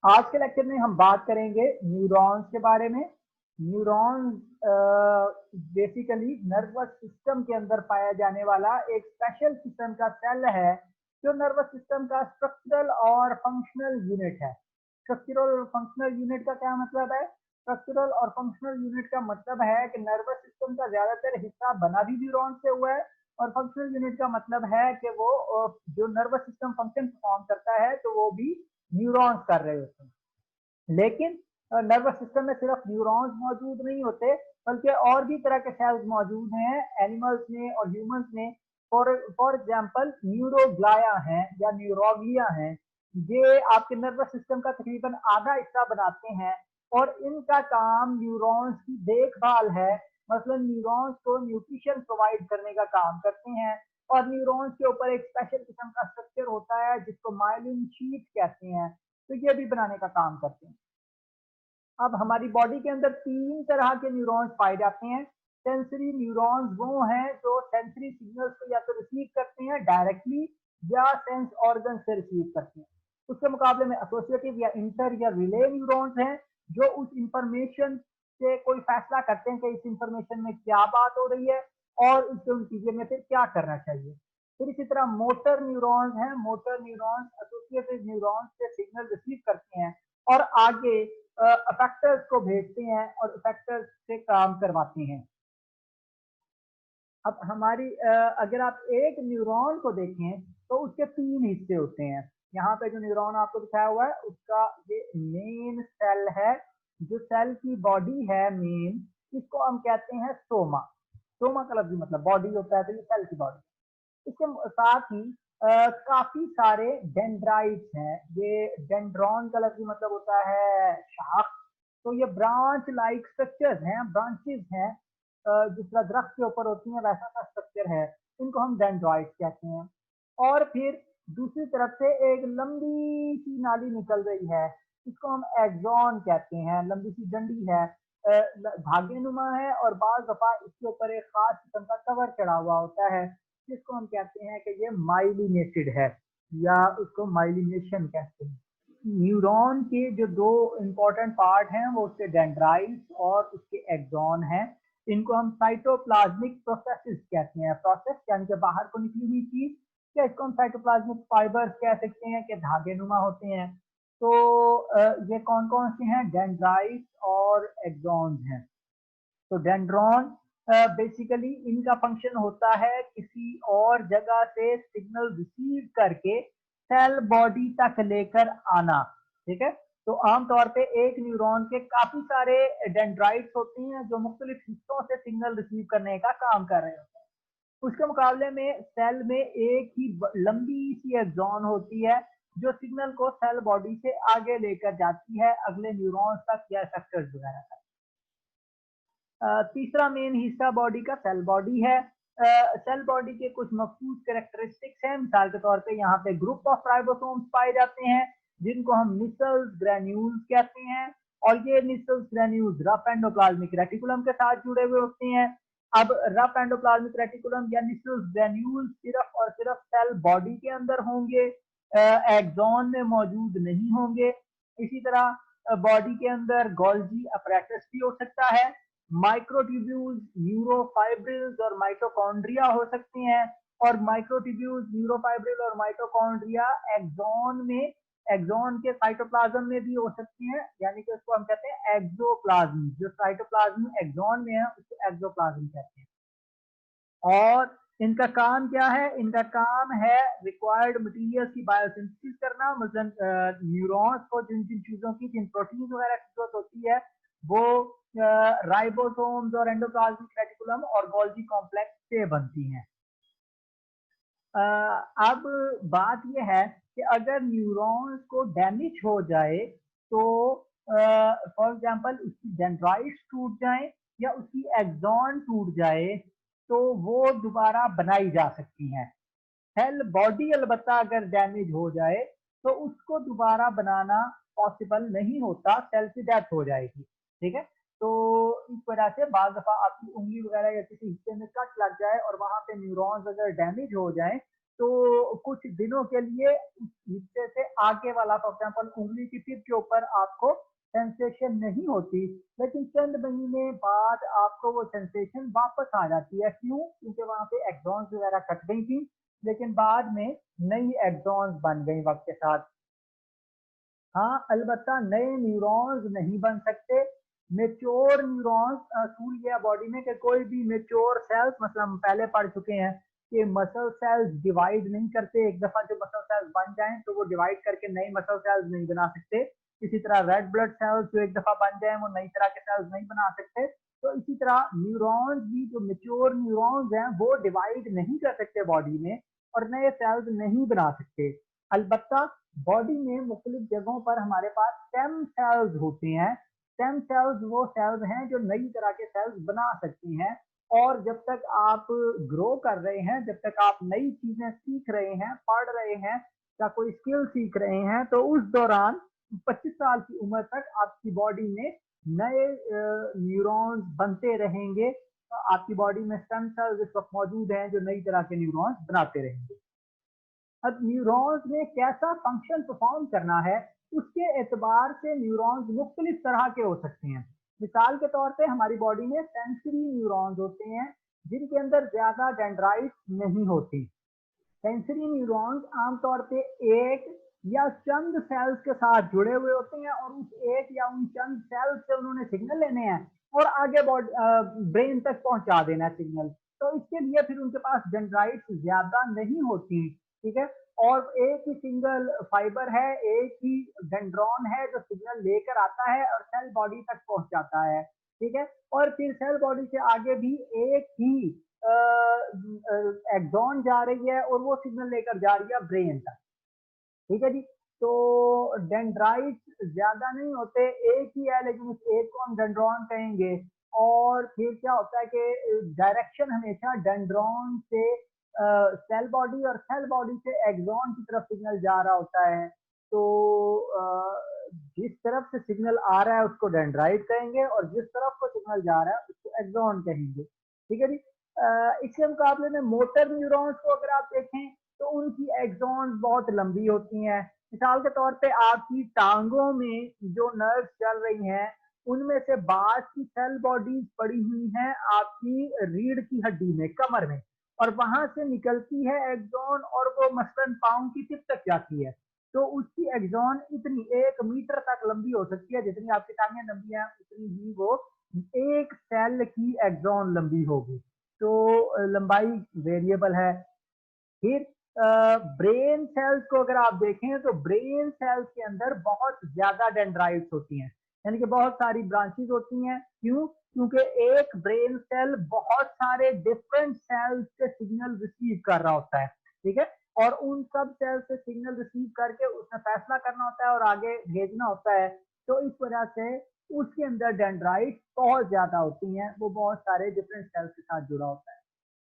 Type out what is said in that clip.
आज के लेक्चर में हम बात करेंगे न्यूरॉन्स के बारे में। न्यूरॉन्स बेसिकली नर्वस सिस्टम के अंदर पाया जाने वाला एक स्पेशल किस्म का सेल है जो नर्वस सिस्टम का स्ट्रक्चरल और फंक्शनल यूनिट है। स्ट्रक्चरल और फंक्शनल यूनिट का क्या मतलब है? स्ट्रक्चरल और फंक्शनल यूनिट का मतलब है कि नर्वस सिस्टम का ज्यादातर हिस्सा बना भी न्यूरॉन से हुआ है, और फंक्शनल यूनिट का मतलब है कि वो जो नर्वस सिस्टम फंक्शन परफॉर्म करता है तो वो भी न्यूरॉन्स कर रहे होते हैं। लेकिन नर्वस सिस्टम में सिर्फ न्यूरॉन्स मौजूद नहीं होते, बल्कि और भी तरह के सेल्स मौजूद हैं एनिमल्स में और ह्यूमंस में। फॉर एग्जांपल न्यूरोग्लाया हैं या न्यूरोग्लिया हैं, ये आपके नर्वस सिस्टम का तकरीबन आधा हिस्सा बनाते हैं और इनका काम न्यूरॉन्स की देखभाल है। मतलब न्यूरॉन्स को न्यूट्रिशन प्रोवाइड करने का काम करते हैं, और न्यूरॉन्स के ऊपर एक स्पेशल किस्म का स्ट्रक्चर होता है जिसको माइलिन शीट कहते हैं, तो ये भी बनाने का काम करते हैं। अब हमारी बॉडी के अंदर तीन तरह के न्यूरॉन्स पाए जाते हैं। सेंसरी न्यूरॉन्स वो हैं जो सेंसरी सिग्नल्स को या तो रिसीव करते हैं डायरेक्टली या सेंस ऑर्गन से रिसीव करते हैं। उसके मुकाबले में एसोसिएटिव या इंटर या रिले न्यूरॉन्स हैं जो उस इंफॉर्मेशन से कोई फैसला करते हैं कि इस इंफॉर्मेशन में क्या बात हो रही है और उसके उन चीजें में फिर क्या करना चाहिए। फिर इसी तरह मोटर न्यूरॉन्स हैं। मोटर न्यूरॉन्स एसोसिएटिव न्यूरॉन्स से सिग्नल रिसीव करते हैं और आगे अफेक्टर्स को भेजते हैं और अफेक्टर्स से काम करवाते हैं। अब हमारी अगर आप एक न्यूरॉन को देखें तो उसके तीन हिस्से होते हैं। यहाँ पे जो न्यूरॉन आपको दिखाया हुआ है उसका ये मेन सेल है, जो सेल की बॉडी है मेन, इसको हम कहते हैं स्टोमा। स्टोमा का लफ्ज़ी मतलब बॉडी होता है, तो ये सेल की बॉडी। इसके साथ ही काफी सारे डेंड्राइट्स हैं। ये डेंड्रॉन का लफ्ज़ी मतलब होता है शाख। तो ये ब्रांच लाइक स्ट्रक्चर्स हैं, ब्रांचेस हैं, जिस तरह दरख्त के ऊपर होती हैं वैसा सा स्ट्रक्चर है। इनको हम डेंड्राइट्स कहते हैं। और फिर दूसरी तरफ से एक लंबी सी नाली निकल रही है, इसको हम एक्सॉन कहते हैं। लंबी सी डंडी है, धागे नुमा है, और बाज दफा इसके ऊपर एक खास किस्म का कवर चढ़ा हुआ होता है जिसको हम कहते हैं कि ये माइलिनेटेड है या उसको माइलिनेशन कहते हैं। न्यूरॉन के जो दो इंपॉर्टेंट पार्ट हैं वो उसके डेंड्राइट्स और उसके एक्सॉन हैं। इनको हम साइटोप्लाज्मिक प्रोसेसेस कहते हैं। प्रोसेस यानी कि बाहर को निकली हुई चीज, या इसको हम साइटोप्लाज्मिक फाइबर्स कह सकते हैं कि धागे नुमा होते हैं। तो ये कौन कौन से हैं? डेंड्राइट्स और एक्सॉन्स हैं। तो डेंड्रॉन बेसिकली इनका फंक्शन होता है किसी और जगह से सिग्नल रिसीव करके सेल बॉडी तक लेकर आना। ठीक है, तो आमतौर पे एक न्यूरॉन के काफी सारे डेंड्राइट्स होते हैं जो मुख्तलिफ हिस्सों से सिग्नल रिसीव करने का काम कर रहे होते हैं। उसके मुकाबले में सेल में एक ही लंबी सी एक्सॉन होती है जो सिग्नल को सेल बॉडी से आगे लेकर जाती है अगले न्यूरॉन्स तक या सेक्टर्स वगैरह तक। तीसरा मेन हिस्सा बॉडी का सेल बॉडी है। सेल बॉडी के कुछ मखसूस कैरेक्टरिस्टिक्स हैं। मिसाल के तौर पे यहाँ पे ग्रुप ऑफ राइबोसोम्स पाए जाते हैं जिनको हम निसल्स ग्रेन्यूल्स कहते हैं, और ये Nissl's granules rough endoplasmic reticulum के साथ जुड़े हुए होते हैं। अब रफ एंडोप्लाज्मिक रेटिकुलम या निसल्स ग्रेन्यूल्स सिर्फ और सिर्फ सेल बॉडी के अंदर होंगे, एक्सॉन में मौजूद नहीं होंगे। इसी तरह बॉडी के अंदर गोल्जी अपरेटस भी हो सकता है। माइक्रोट्यूब्यूल्स, न्यूरोफाइब्रिल्स और माइटोकॉन्ड्रिया हो सकते हैं, और माइक्रोट्यूब्यूल्स, न्यूरोफाइब्रिल और माइटोकॉन्ड्रिया एक्सॉन के साइटोप्लाज्म में भी हो सकती हैं, यानी कि उसको हम कहते हैं एक्सोप्लाज्म। जो साइटोप्लाज्म एक्सॉन में है उसको एक्सोप्लाज्म कहते हैं। और इनका काम क्या है? इनका काम है रिक्वायर्ड मटेरियल्स की बायोसिंथेसिस करना। मतलब न्यूरॉन्स को जिन जिन चीजों की, जिन प्रोटीन वगैरह की जरूरत होती है वो राइबोसोम्स और एंडोप्लाज्मिक रेटिकुलम और गोल्गी कॉम्प्लेक्स से बनती हैं। अब बात यह है कि अगर न्यूरॉन्स को डैमेज हो जाए तो फॉर एग्जांपल उसकी डेंड्राइट्स टूट जाए या उसकी एक्सॉन टूट जाए तो वो दोबारा बनाई जा सकती हैं। सेल बॉडी अलबत्ता अगर डैमेज हो जाए तो उसको दोबारा बनाना पॉसिबल नहीं होता, सेल की डेथ हो जाएगी। ठीक है, तो इस वजह से बाज दफा आपकी उंगली वगैरह या किसी हिस्से में कट लग जाए और वहां पे न्यूरॉन्स अगर डैमेज हो जाए तो कुछ दिनों के लिए उस हिस्से से आगे वाला, फॉर एग्जाम्पल उंगली की टिप के ऊपर आपको सेंसेशन नहीं होती, लेकिन चंद महीने बाद आपको वो सेंसेशन वापस आ जाती है। क्यों? क्योंकि वहां पे एक्सॉन्स वगैरह कट गई थी, लेकिन बाद में नई एक्सॉन्स बन गई वक्त के साथ। हाँ, अलबत्ता नए न्यूरॉन्स नहीं बन सकते। मेच्योर न्यूरॉन्स असूल ये है बॉडी में कि कोई भी मेच्योर सेल्स, मतलब हम पहले पढ़ चुके हैं कि मसल सेल्स डिवाइड नहीं करते। एक दफा जो मसल सेल्स बन जाएं तो वो डिवाइड करके नई मसल सेल्स नहीं बना सकते। इसी तरह रेड ब्लड सेल्स जो एक दफा बन जाए वो नई तरह के सेल्स नहीं बना सकते। तो इसी तरह न्यूरॉन्स भी, जो मेच्योर न्यूरॉन्स हैं, वो डिवाइड नहीं कर सकते बॉडी में और नए सेल्स नहीं बना सकते। अलबत्ता बॉडी में मुख्तलिफ जगहों पर हमारे पास स्टेम सेल्स होते हैं। स्टेम सेल्स वो सेल्स हैं जो नई तरह के सेल्स बना सकती हैं। और जब तक आप ग्रो कर रहे हैं, जब तक आप नई चीजें सीख रहे हैं, पढ़ रहे हैं या कोई स्किल सीख रहे हैं, तो उस दौरान 25 साल की उम्र तक आपकी बॉडी में नए न्यूरॉन्स बनते रहेंगे। आपकी बॉडी में स्टेम सेल्स इस वक्त मौजूद हैं जो नई तरह के न्यूरॉन्स बनाते रहेंगे। अब न्यूरॉन्स ने कैसा फंक्शन परफॉर्म करना है, उसके एतबार से न्यूरॉन्स मुख्तलिफ तरह के हो सकते हैं। मिसाल के तौर पे हमारी बॉडी में सेंसरी न्यूरॉन्स होते हैं जिनके अंदर ज्यादा डेंड्राइट्स नहीं होती। सेंसरी न्यूरॉन्स आमतौर पे एक या चंद सेल्स के साथ जुड़े हुए होते हैं और उस एक या उन चंद सेल्स से उन्होंने सिग्नल लेने हैं और आगे ब्रेन तक पहुंचा देना है सिग्नल। तो इसके लिए फिर उनके पास डेंड्राइट्स ज्यादा नहीं होती। ठीक है। और एक ही सिंगल फाइबर है, एक ही डेंड्रॉन है जो सिग्नल लेकर आता है और सेल बॉडी तक पहुंचाता है। ठीक है। और फिर सेल बॉडी से आगे भी एक ही एक्सॉन जा रही है और वो सिग्नल लेकर जा रही है ब्रेन तक। ठीक है जी। तो डेंड्राइट्स ज्यादा नहीं होते, एक ही है, लेकिन उस एक को हम डेंड्रॉन कहेंगे। और फिर क्या होता है कि डायरेक्शन हमेशा डेंड्रॉन से सेल बॉडी और सेल बॉडी से एक्सॉन की तरफ सिग्नल जा रहा होता है। तो जिस तरफ से सिग्नल आ रहा है उसको डेंड्राइट कहेंगे और जिस तरफ को सिग्नल जा रहा है उसको एक्सॉन कहेंगे। ठीक है जी। इसके मुकाबले में मोटर न्यूरॉन्स को अगर आप देखें तो उनकी एक्सॉन बहुत लंबी होती हैं। मिसाल के तौर पे आपकी टांगों में जो नर्व चल रही हैं, उनमें से बाज की सेल बॉडीज पड़ी हुई हैं आपकी रीढ़ की हड्डी में, कमर में, और वहां से निकलती है एक्सॉन और वो मसलन पाँव की टिप तक जाती है। तो उसकी एक्सॉन इतनी 1 मीटर तक लंबी हो सकती है। जितनी आपकी टांगें लंबी हैं उतनी ही वो एक सेल की एक्सॉन लंबी होगी। तो लंबाई वेरिएबल है। फिर ब्रेन सेल्स को अगर आप देखें तो ब्रेन सेल्स के अंदर बहुत ज्यादा डेंड्राइट्स होती हैं, यानी कि बहुत सारी ब्रांचेस होती हैं। क्यों? क्योंकि एक ब्रेन सेल बहुत सारे डिफरेंट सेल्स से सिग्नल रिसीव कर रहा होता है। ठीक है। और उन सब सेल्स से सिग्नल रिसीव करके उसने फैसला करना होता है और आगे भेजना होता है। तो इस वजह से उसके अंदर डेंड्राइट्स बहुत ज्यादा होती हैं, वो बहुत सारे डिफरेंट सेल्स के साथ जुड़ा होता है।